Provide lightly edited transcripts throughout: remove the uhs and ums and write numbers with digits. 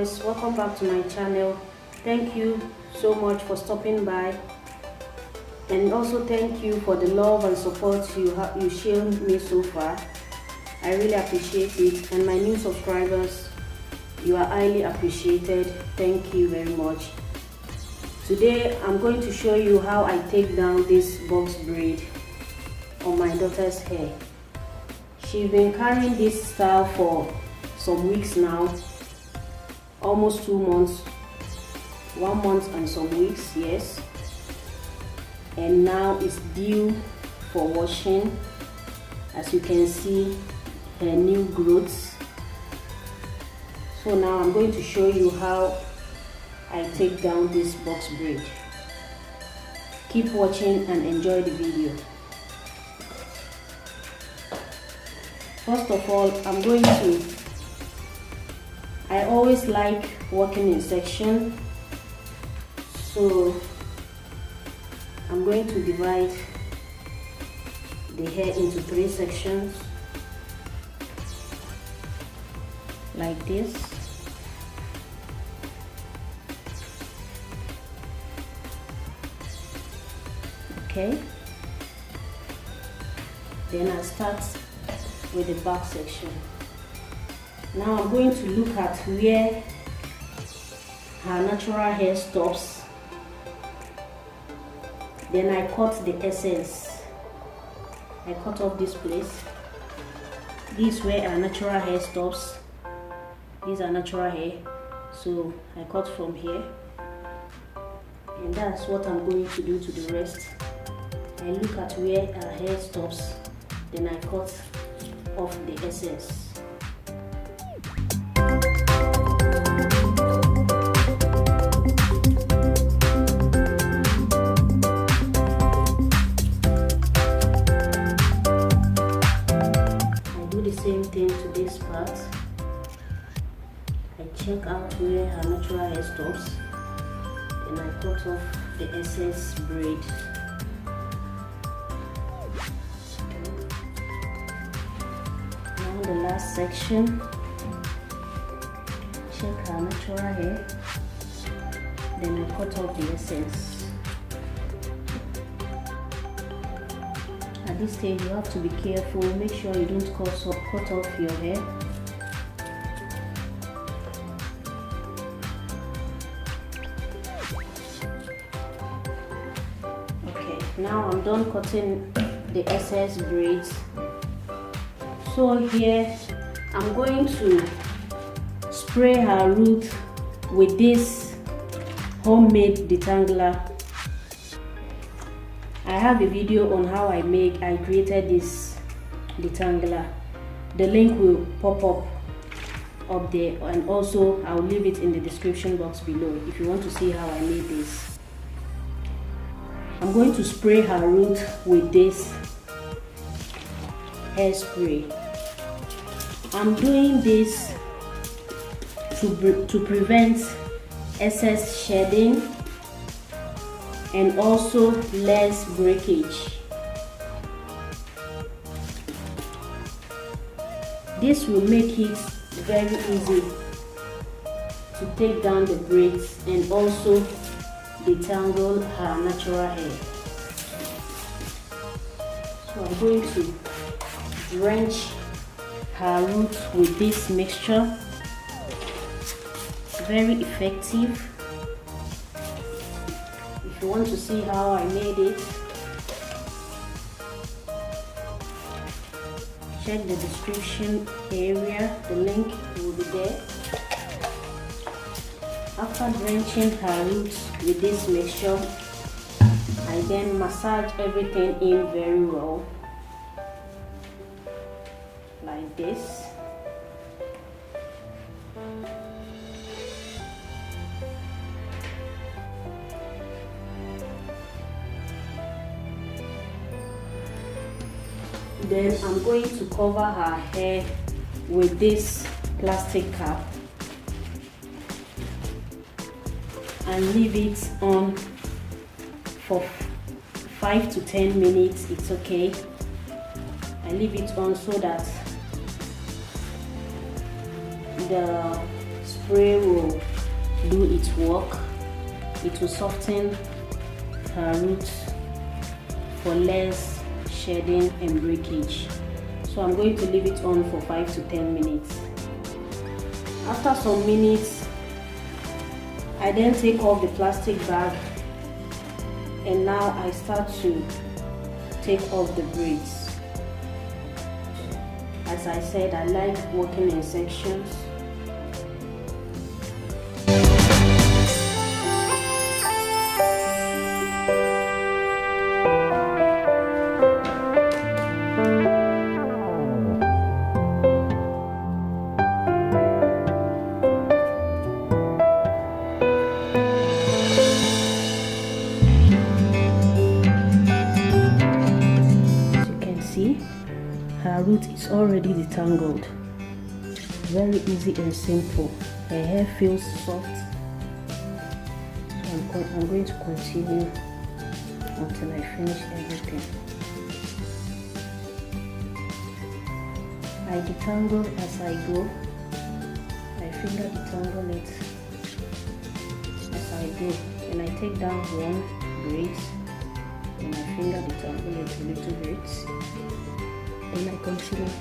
viewers, welcome back to my channel. Thank you so much for stopping by, and also thank you for the love and support you shown me so far. I really appreciate it, and my new subscribers, you are highly appreciated. Thank you very much. Today I'm going to show you how I take down this box braid on my daughter's hair. She's been carrying this style for some weeks now, almost 2 months, 1 month and some weeks, yes. And now it's due for washing. As you can see, her new growths. So now I'm going to show you how I take down this box braid. Keep watching and enjoy the video. First of all, I always like working in section, so I'm going to divide the hair into 3 sections like this. Okay, then I'll start with the back section. Now I'm going to look at where her natural hair stops. Then I cut the excess. I cut off this place. This is where her natural hair stops. These are natural hair, so I cut from here, and that's what I'm going to do to the rest. I look at where her hair stops, then I cut off the excess. I do the same thing to this part. I check out where her natural hair stops, and I cut off the excess braid. Now the last section, check her natural hair, then I cut off the excess. At this stage you have to be careful, make sure you don't cut off your hair. Now I'm done cutting the excess braids. So here I'm going to spray her root with this homemade detangler. I have a video on how I created this detangler. The link will pop up there, and also I'll leave it in the description box below if you want to see how I made this. I'm going to spray her root with this hairspray. I'm doing this to prevent excess shedding and also less breakage. This will make it very easy to take down the braids and also detangle her natural hair. So I'm going to drench her root with this mixture. Very effective. If you want to see how I made it, check the description area, the link will be there. After drenching her roots with this mixture, I then massage everything in very well, like this. Then I'm going to cover her hair with this plastic cap and leave it on for 5 to 10 minutes. It's okay. I leave it on so that the spray will do its work. It will soften her roots for less shedding and breakage. So I'm going to leave it on for 5 to 10 minutes. After some minutes, I then take off the plastic bag, and now I start to take off the braids. As I said, I like working in sections. Her root is already detangled. Very easy and simple. Her hair feels soft. So I'm going to continue until I finish everything. I detangle as I go. I finger detangle it as I go. And I take down one braid and I finger detangle it a little bit. And I continue.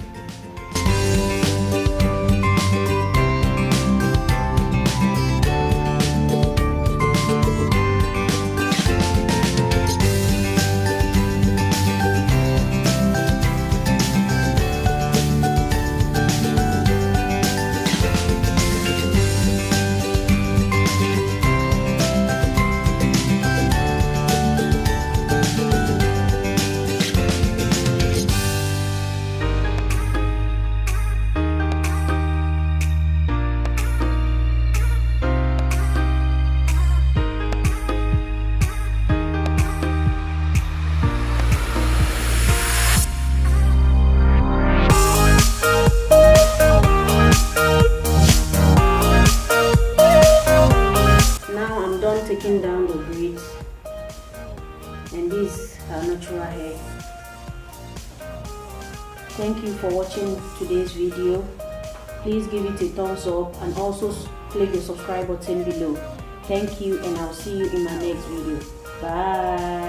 Taking down the braids, and these are natural hair. Thank you for watching today's video. Please give it a thumbs up and also click the subscribe button below. Thank you, and I'll see you in my next video. Bye.